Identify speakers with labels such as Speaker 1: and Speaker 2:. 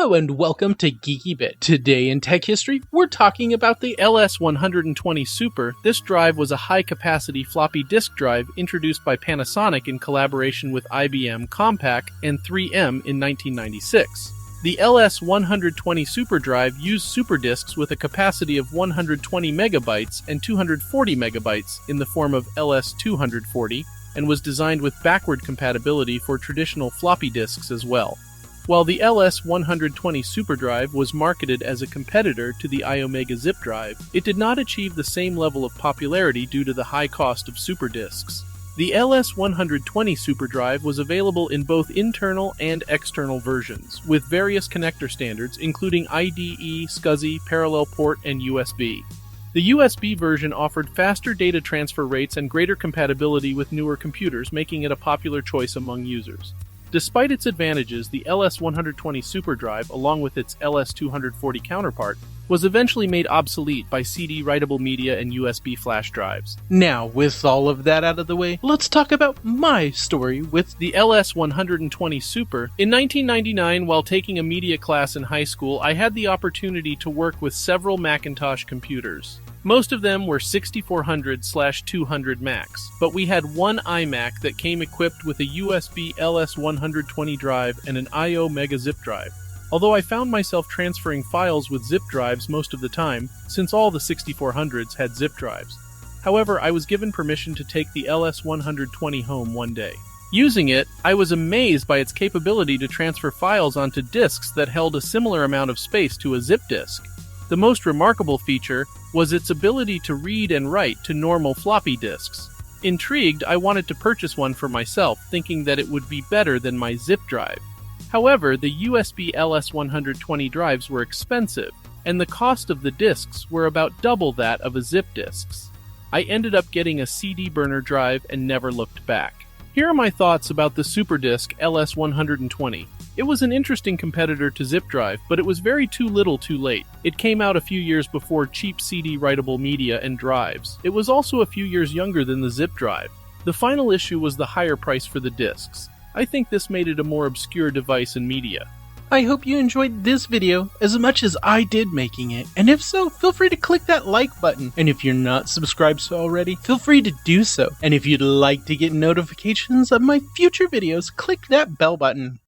Speaker 1: Hello and welcome to Geeky Bit. Today in tech history, we're talking about the LS120 Super. This drive was a high-capacity floppy disk drive introduced by Panasonic in collaboration with IBM, Compaq, and 3M in 1996. The LS120 Super drive used super disks with a capacity of 120 megabytes and 240 megabytes in the form of LS240 and was designed with backward compatibility for traditional floppy disks as well. While the LS120 SuperDrive was marketed as a competitor to the Iomega Zip drive, it did not achieve the same level of popularity due to the high cost of superdisks. The LS120 SuperDrive was available in both internal and external versions, with various connector standards including IDE, SCSI, parallel port, and USB. The USB version offered faster data transfer rates and greater compatibility with newer computers, making it a popular choice among users. Despite its advantages, the LS120 SuperDrive, along with its LS240 counterpart, was eventually made obsolete by CD-writable media and USB flash drives. Now, with all of that out of the way, let's talk about my story with the LS120 Super. In 1999, while taking a media class in high school, I had the opportunity to work with several Macintosh computers. Most of them were 6400/200 Macs, but we had one iMac that came equipped with a USB LS120 drive and an Iomega Zip drive. Although I found myself transferring files with zip drives most of the time, since all the 6400s had zip drives. However, I was given permission to take the LS120 home one day. Using it, I was amazed by its capability to transfer files onto disks that held a similar amount of space to a zip disk. The most remarkable feature was its ability to read and write to normal floppy disks. Intrigued, I wanted to purchase one for myself, thinking that it would be better than my zip drive. However, the USB LS120 drives were expensive, and the cost of the disks were about double that of a zip disks. I ended up getting a CD burner drive and never looked back. Here are my thoughts about the SuperDisk LS120. It was an interesting competitor to Zip Drive, but it was very too little too late. It came out a few years before cheap CD-writable media and drives. It was also a few years younger than the Zip Drive. The final issue was the higher price for the disks. I think this made it a more obscure device in media. I hope you enjoyed this video as much as I did making it, and if so, feel free to click that like button. And if you're not subscribed already, feel free to do so. And if you'd like to get notifications of my future videos, click that bell button.